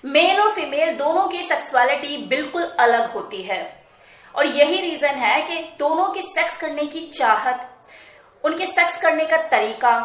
Mail और female दोनों की सेक्सुअलिटी बिल्कुल अलग होती है और यही रीजन है कि दोनों की सेक्स करने की चाहत, उनके सेक्स करने का तरीका,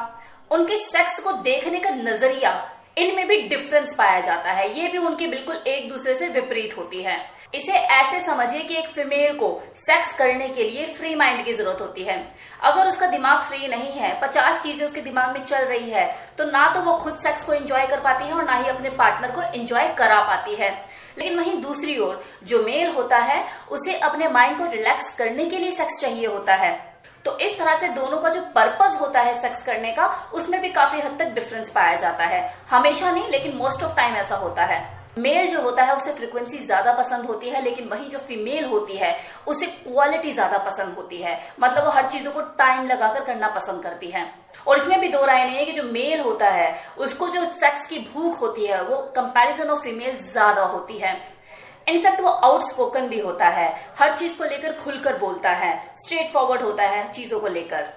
उनके सेक्स को देखने का नजरिया, इनमें भी डिफरेंस पाया जाता है। ये भी उनकी बिल्कुल एक दूसरे से विपरीत होती है। इसे ऐसे समझिए कि एक फीमेल को सेक्स करने के लिए फ्री माइंड की जरूरत होती है। अगर उसका दिमाग फ्री नहीं है, 50 चीजें उसके दिमाग में चल रही है, तो ना तो वो खुद सेक्स को एंजॉय कर पाती है और ना ही अपने पार्टनर को एंजॉय करा पाती है। लेकिन वहीं दूसरी ओर जो मेल होता है, उसे अपने माइंड को रिलैक्स करने के लिए सेक्स चाहिए होता है। तो इस तरह से दोनों का जो पर्पस होता है सेक्स करने का, उसमें भी काफी हद तक डिफरेंस पाया जाता है। हमेशा नहीं, लेकिन मोस्ट ऑफ टाइम ऐसा होता है। मेल जो होता है उसे फ्रीक्वेंसी ज्यादा पसंद होती है, लेकिन वही जो फीमेल होती है उसे क्वालिटी ज्यादा पसंद होती है। मतलब वो हर चीजों को टाइम लगाकर करना पसंद करती है। और इसमें भी दो राय नहीं है कि जो मेल होता है उसको जो सेक्स की भूख होती है वो कंपैरिजन ऑफ फीमेल ज्यादा होती है। इनफैक्ट वो आउटस्पोकन भी होता है, हर चीज को लेकर खुलकर बोलता है, स्ट्रेट फॉरवर्ड होता है चीजों को लेकर।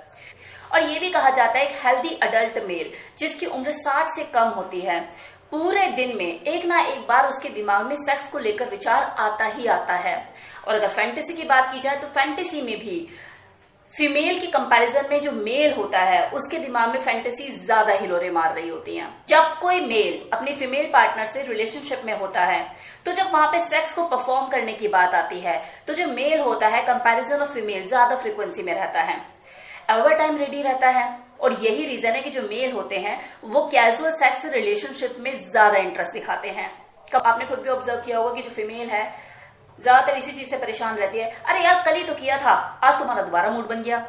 और ये भी कहा जाता है एक हेल्दी अडल्ट मेल जिसकी उम्र 60 से कम होती है, पूरे दिन में एक ना एक बार उसके दिमाग में सेक्स को लेकर विचार आता ही आता है। और अगर फैंटेसी की बात की जाए तो फैंटेसी में भी फीमेल की कंपैरिजन में जो मेल होता है उसके दिमाग में फैंटेसी ज्यादा हिलोरे मार रही होती हैं। जब कोई मेल अपने फीमेल पार्टनर से रिलेशनशिप में होता है, तो जब वहां पे सेक्स को परफॉर्म करने की बात आती है, तो जो मेल होता है कंपैरिजन ऑफ फीमेल ज्यादा फ्रीक्वेंसी में रहता है, एवर टाइम रेडी रहता है। और यही रीजन है कि जो मेल होते हैं वो कैजुअल सेक्स रिलेशनशिप में ज्यादा इंटरेस्ट दिखाते हैं। कब आपने खुद भी ऑब्जर्व किया होगा कि जो फीमेल है ज्यादातर इसी चीज से परेशान रहती है, अरे यार कल ही तो किया था, आज तुम्हारा दोबारा मूड बन गया।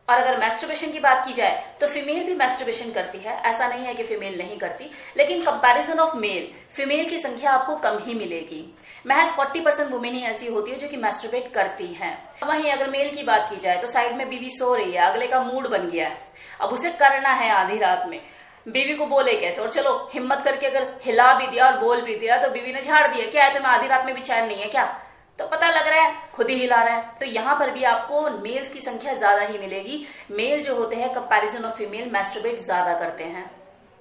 और अगर मैस्टरबेशन की बात की जाए तो फीमेल भी मैस्टरबेशन करती है, ऐसा नहीं है कि फीमेल नहीं करती, लेकिन कंपैरिजन ऑफ मेल फीमेल की संख्या आपको कम ही मिलेगी। महज 40% वुमेन ही ऐसी होती है जो कि मैस्टरबेट करती हैं। वहीं अगर मेल की बात की जाए तो साइड में बीवी सो रही है, अगले का मूड बन गया है, अब उसे करना है आधी रात में, बीवी को बोले कैसे? और चलो हिम्मत करके अगर हिला भी दिया और बोल भी दिया तो बीवी ने झाड़ दिया, क्या है तुम्हें आधी रात में भी चैन नहीं है क्या? तो पता लग रहा है खुद ही हिला रहा है। तो यहाँ पर भी आपको मेल्स की संख्या ज्यादा ही मिलेगी। मेल जो होते हैं कंपैरिजन ऑफ फीमेल मैस्टरबेट ज्यादा करते हैं।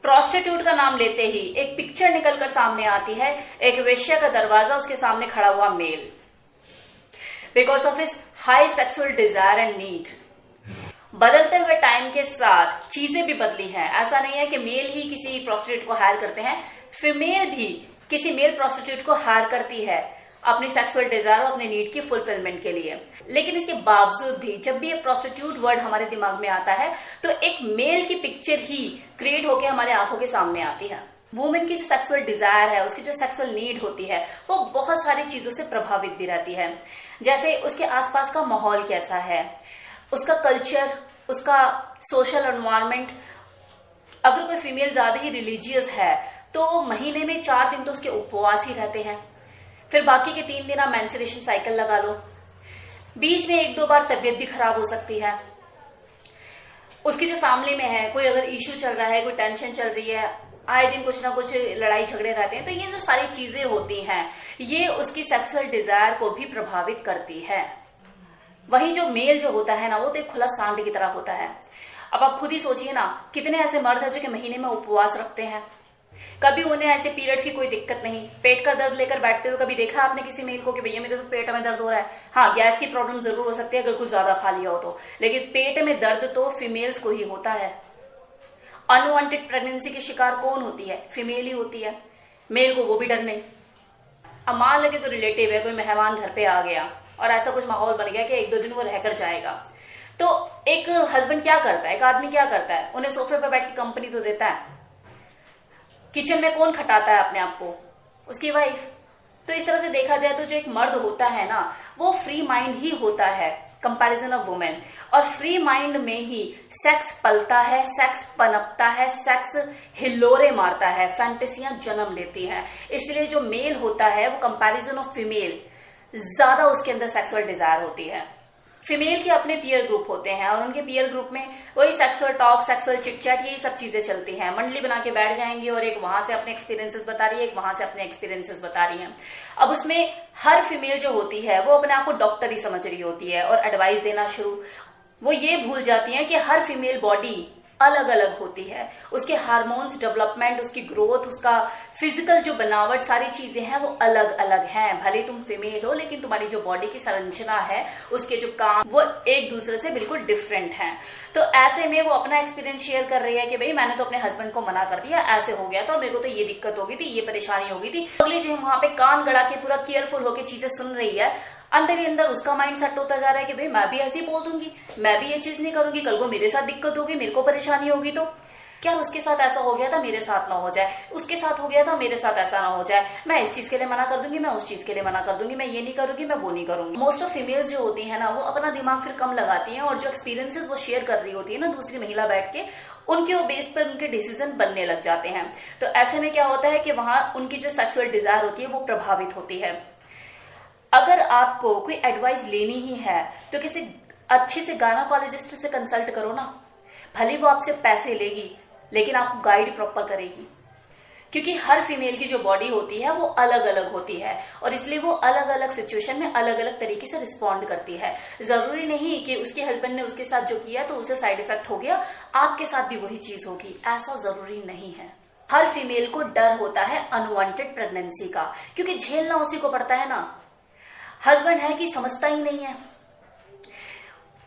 प्रोस्टिट्यूट का नाम लेते ही एक पिक्चर निकलकर सामने आती है, एक वेश्या का दरवाजा, उसके सामने खड़ा हुआ male, because of his high sexual desire and need. बदलते हुए टाइम के साथ चीजें भी बदली हैं। ऐसा नहीं है कि मेल ही किसी प्रोस्टिट्यूट को हायर करते हैं, फीमेल भी किसी मेल प्रोस्टिट्यूट को हायर करती है अपनी सेक्सुअल डिजायर और अपने नीड की फुलफिलमेंट के लिए। लेकिन इसके बावजूद भी जब भी एक प्रोस्टिट्यूट वर्ड हमारे दिमाग में आता है तो एक मेल की पिक्चर ही क्रिएट होकर हमारे आंखों के सामने आती है। वुमेन की जो सेक्सुअल डिजायर है, उसकी जो सेक्सुअल नीड होती है, वो बहुत सारी चीजों से प्रभावित भी रहती है। जैसे उसके आसपास का माहौल कैसा है, उसका कल्चर, उसका सोशल एनवायरनमेंट। अगर कोई फीमेल ज्यादा ही रिलीजियस है तो महीने में 4 दिन तो उसके उपवास ही रहते हैं, फिर बाकी के 3 दिन आप मेंस्ट्रुएशन साइकिल लगा लो, बीच में 1-2 बार तबीयत भी खराब हो सकती है। उसकी जो फैमिली में है कोई अगर इश्यू चल रहा है, कोई टेंशन चल रही है, आए दिन कुछ ना कुछ लड़ाई झगड़े रहते हैं, तो ये जो सारी चीजें होती हैं ये उसकी सेक्सुअल डिजायर को भी प्रभावित करती है। वही जो मेल जो होता है ना, वो तो एक खुला सांड की तरह होता है। अब आप खुद ही सोचिए ना, कितने ऐसे मर्द हैं जो कि महीने में उपवास रखते हैं, कभी उन्हें ऐसे पीरियड्स की कोई दिक्कत नहीं, पेट का दर्द लेकर बैठते हुए कभी देखा आपने किसी मेल को कि भैया मेरे तो पेट में दर्द हो रहा है? हाँ, गैस की प्रॉब्लम जरूर हो सकती है अगर कुछ ज्यादा खा लिया हो तो, लेकिन पेट में दर्द तो फीमेल्स को ही होता है। अनवांटेड प्रेगनेंसी के शिकार कौन होती है? फीमेल ही होती है। मेल को वो भी डर नहीं। अब मान लगे कोई रिलेटिव है, कोई मेहमान घर पे आ गया और ऐसा कुछ माहौल बन गया कि 1-2 दिन वो रहकर जाएगा, तो एक हस्बैंड क्या करता है, एक आदमी क्या करता है? उन्हें सोफे पर बैठ के कंपनी तो देता है। किचन में कौन खटाता है अपने आप को? उसकी वाइफ। तो इस तरह से देखा जाए तो जो एक मर्द होता है ना, वो फ्री माइंड ही होता है कंपैरिजन ऑफ वुमेन। और फ्री माइंड में ही सेक्स पलता है, सेक्स पनपता है, सेक्स हिलोरे मारता है, फैंटेसियां जन्म लेती हैं। इसलिए जो मेल होता है वो कंपैरिजन ऑफ फीमेल ज्यादा उसके अंदर सेक्सुअल डिजायर होती है। फीमेल के अपने पीयर ग्रुप होते हैं और उनके पीयर ग्रुप में वही सेक्सुअल टॉक, सेक्सुअल चिटचैट, यही सब चीजें चलती हैं। मंडली बना के बैठ जाएंगी और एक वहां से अपने एक्सपीरियंसेस बता रही है, एक वहां से अपने एक्सपीरियंसेस बता रही है। अब उसमें हर फीमेल जो होती है वो अपने आप को डॉक्टर ही समझ रही होती है और एडवाइस देना शुरू। वो ये भूल जाती है कि हर फीमेल बॉडी अलग अलग होती है। उसके हार्मोन्स डेवलपमेंट, उसकी ग्रोथ, उसका फिजिकल जो बनावट, सारी चीजें हैं वो अलग अलग हैं। भले तुम फीमेल हो लेकिन तुम्हारी जो बॉडी की संरचना है, उसके जो काम, वो एक दूसरे से बिल्कुल डिफरेंट हैं। तो ऐसे में वो अपना एक्सपीरियंस शेयर कर रही है कि भाई मैंने तो अपने हस्बैंड को मना कर दिया, ऐसे हो गया था और मेरे को तो ये दिक्कत हो गई थी, ये परेशानी हो गई थी। अगली जो वहां पे कान गड़ा के पूरा केयरफुल होकर चीजें सुन रही है, अंदर ही अंदर उसका माइंड सेट होता जा रहा है कि भाई मैं भी ऐसे ही बोल दूंगी, मैं भी ये चीज नहीं करूंगी, कल को मेरे साथ दिक्कत होगी, मेरे को परेशानी होगी। तो क्या उसके साथ ऐसा हो गया था, मेरे साथ ना हो जाए, उसके साथ हो गया था, मेरे साथ ऐसा ना हो जाए, मैं इस चीज के लिए मना कर दूंगी, मैं उस चीज के लिए मना कर दूंगी, मैं ये नहीं करूंगी, मैं वो नहीं करूंगी। मोस्ट ऑफ फीमेल्स जो होती है ना, वो अपना दिमाग फिर कम लगाती हैं और जो एक्सपीरियंसेस वो शेयर कर रही होती है ना दूसरी महिला बैठ के, उनके वो बेस पर उनके डिसीजन बनने लग जाते हैं। तो ऐसे में क्या होता है कि वहां उनकी जो सेक्सुअल डिजायर होती है वो प्रभावित होती है। अगर आपको कोई एडवाइस लेनी ही है तो किसी अच्छे से गायनोकोलॉजिस्ट से कंसल्ट करो ना। भले वो आपसे पैसे लेगी लेकिन आपको गाइड प्रॉपर करेगी, क्योंकि हर फीमेल की जो बॉडी होती है वो अलग अलग होती है और इसलिए वो अलग अलग सिचुएशन में अलग अलग तरीके से रिस्पॉन्ड करती है। जरूरी नहीं कि उसके हस्बैंड ने उसके साथ जो किया तो उसे साइड इफेक्ट हो गया, आपके साथ भी वही चीज होगी, ऐसा जरूरी नहीं है। हर फीमेल को डर होता है अनवांटेड प्रेगनेंसी का, क्योंकि झेलना उसी को पड़ता है ना। हस्बैंड है कि समझता ही नहीं है,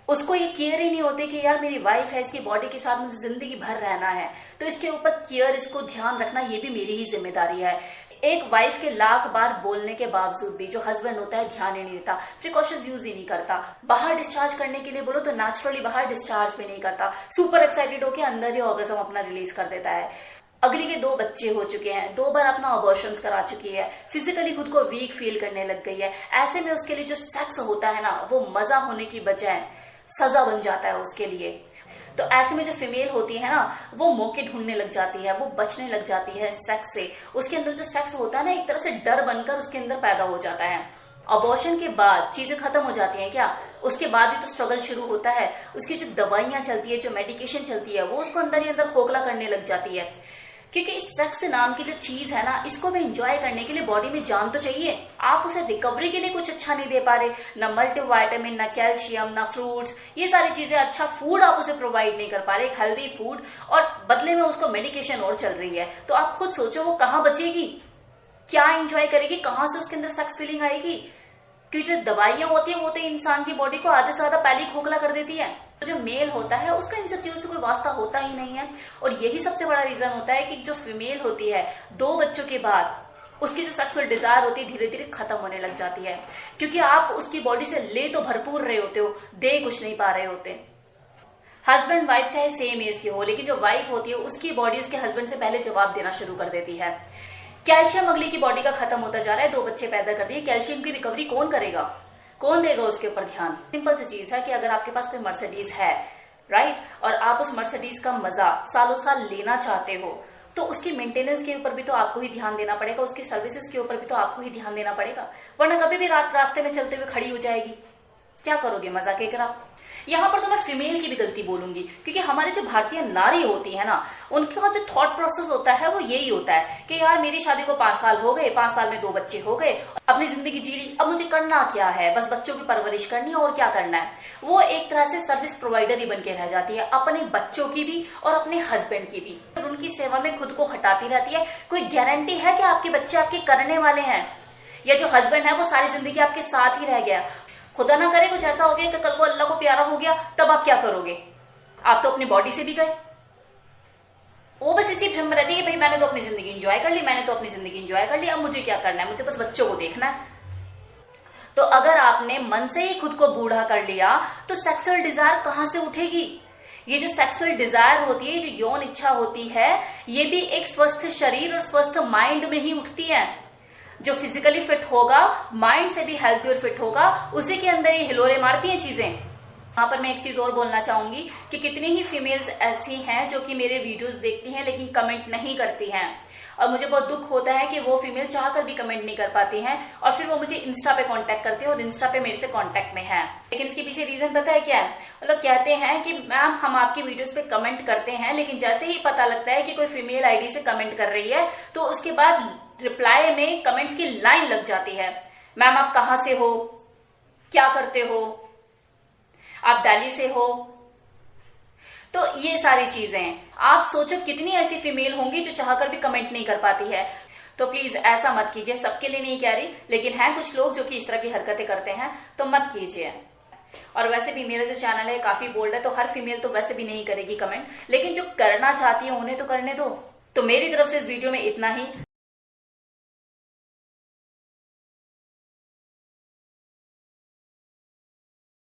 उसको ये केयर ही नहीं होती कि यार मेरी वाइफ है, इसकी बॉडी के साथ मुझे जिंदगी भर रहना है, तो इसके ऊपर केयर, इसको ध्यान रखना ये भी मेरी ही जिम्मेदारी है। एक वाइफ के लाख बार बोलने के बावजूद भी जो हस्बैंड होता है ध्यान ही नहीं देता, प्रिकॉशंस यूज ही नहीं करता। बाहर डिस्चार्ज करने के लिए बोलो तो नेचुरली बाहर डिस्चार्ज भी नहीं करता, सुपर एक्साइटेड होकर अंदर ही ऑर्गेज्म अपना रिलीज कर देता है। अगली के 2 बच्चे हो चुके हैं, 2 बार अपना अबॉर्शंस करा चुकी है, फिजिकली खुद को वीक फील करने लग गई है। ऐसे में उसके लिए जो सेक्स होता है ना, वो मजा होने की बजाय सजा बन जाता है उसके लिए। तो ऐसे में जो फीमेल होती है ना, वो मौके ढूंढने लग जाती है, वो बचने लग जाती है सेक्स से। उसके अंदर जो सेक्स होता है ना, एक तरह से डर बनकर उसके अंदर पैदा हो जाता है। अबॉर्शन के बाद चीजें खत्म हो जाती हैं क्या? उसके बाद ही तो स्ट्रगल शुरू होता है। उसकी जो दवाइयां चलती है, जो मेडिकेशन चलती है, वो उसको अंदर ही अंदर खोखला करने लग जाती है। क्योंकि इस सेक्स नाम की जो चीज है ना, इसको भी एंजॉय करने के लिए बॉडी में जान तो चाहिए। आप उसे रिकवरी के लिए कुछ अच्छा नहीं दे पा रहे, ना मल्टीविटामिन, ना कैल्शियम, ना फ्रूट्स, ये सारी चीजें, अच्छा फूड आप उसे प्रोवाइड नहीं कर पा रहे, हेल्दी फूड, और बदले में उसको मेडिकेशन और चल रही है। तो आप खुद सोचो वो कहाँ बचेगी, क्या एंजॉय करेगी, कहाँ से उसके अंदर सेक्स फीलिंग आएगी? क्योंकि जो दवाइयां होती है वो तो इंसान की बॉडी को आधे से ज्यादा पहले ही खोखला कर देती है। तो जो मेल होता है उसका इन सब चीजों से कोई वास्ता होता ही नहीं है। और यही सबसे बड़ा रीजन होता है कि जो फीमेल होती है 2 बच्चों के बाद उसकी जो सेक्सुअल डिजायर होती है धीरे धीरे खत्म होने लग जाती है, क्योंकि आप उसकी बॉडी से ले तो भरपूर रहे होते हो, दे कुछ नहीं पा रहे होते। हस्बैंड वाइफ चाहे सेम एज की हो, लेकिन जो वाइफ होती है उसकी बॉडी उसके हस्बैंड से पहले जवाब देना शुरू कर देती है। कैल्शियम अगली की बॉडी का खत्म होता जा रहा है, 2 बच्चे पैदा कर दिए, कैल्शियम की रिकवरी कौन करेगा, कौन देगा उसके ऊपर ध्यान? सिंपल सी चीज है कि अगर आपके पास कोई मर्सिडीज है, राइट, और आप उस मर्सिडीज का मजा सालों साल लेना चाहते हो, तो उसकी मेंटेनेंस के ऊपर भी तो आपको ही ध्यान देना पड़ेगा, उसकी सर्विसेज के ऊपर भी तो आपको ही ध्यान देना पड़ेगा, वरना कभी भी रास्ते में चलते हुए खड़ी हो जाएगी, क्या करोगे? मजा के करा। यहाँ पर तो मैं फीमेल की भी गलती बोलूंगी, क्योंकि हमारी जो भारतीय नारी होती है ना, उनका जो थॉट प्रोसेस होता है वो यही होता है कि यार मेरी शादी को 5 साल हो गए, 5 साल में 2 बच्चे हो गए, अपनी जिंदगी जी ली, अब मुझे करना क्या है, बस बच्चों की परवरिश करनी है और क्या करना है। वो एक तरह से सर्विस प्रोवाइडर ही बन के रह जाती है, अपने बच्चों की भी और अपने हस्बैंड की भी, और उनकी सेवा में खुद को खटाती रहती है। कोई गारंटी है कि आपके बच्चे आपके करने वाले हैं, या जो हस्बैंड है वो सारी जिंदगी आपके साथ ही रह गया? खुदा ना करे कुछ ऐसा हो गया कि कल को अल्लाह को प्यारा हो गया, तब आप क्या करोगे? आप तो अपनी बॉडी से भी गए। वो बस इसी भ्रम में रहती है कि भाई मैंने तो अपनी जिंदगी एंजॉय कर ली, मैंने तो अपनी जिंदगी एंजॉय कर ली, अब मुझे क्या करना है, मुझे बस बच्चों को देखना है। तो अगर आपने मन से ही खुद को बूढ़ा कर लिया तो सेक्सुअल डिजायर कहां से उठेगी? ये जो सेक्सुअल डिजायर होती है, जो यौन इच्छा होती है, ये भी एक स्वस्थ शरीर और स्वस्थ माइंड में ही उठती है। जो फिजिकली फिट होगा, माइंड से भी हेल्थी और फिट होगा, उसी के अंदर ये हिलोरे मारती हैं चीजें। यहाँ पर मैं एक चीज और बोलना चाहूंगी कि कितनी ही फीमेल्स ऐसी हैं जो कि मेरे वीडियोस देखती हैं लेकिन कमेंट नहीं करती हैं, और मुझे बहुत दुख होता है कि वो फीमेल चाहकर भी कमेंट नहीं कर पाती हैं, और फिर वो मुझे इंस्टा पे कांटेक्ट करती है और इंस्टा पे मेरे से कांटेक्ट में है। लेकिन इसके पीछे रीजन पता है क्या है? मतलब कहते हैं कि मैम हम आपकी वीडियोस पे कमेंट करते हैं, लेकिन जैसे ही पता लगता है कि कोई फीमेल आईडी से कमेंट कर रही है तो उसके बाद रिप्लाई में कमेंट्स की लाइन लग जाती है। मैम आप कहां से हो, क्या करते हो, आप दिल्ली से हो? तो ये सारी चीजें हैं। आप सोचो कितनी ऐसी फीमेल होंगी जो चाहकर भी कमेंट नहीं कर पाती है। तो प्लीज ऐसा मत कीजिए, सबके लिए नहीं कह रही, लेकिन है कुछ लोग जो कि इस तरह की हरकतें करते हैं, तो मत कीजिए। और वैसे भी मेरा जो चैनल है काफी बोल्ड है, तो हर फीमेल तो वैसे भी नहीं करेगी कमेंट, लेकिन जो करना चाहती है उन्हें तो करने दो। तो मेरी तरफ से इस वीडियो में इतना ही।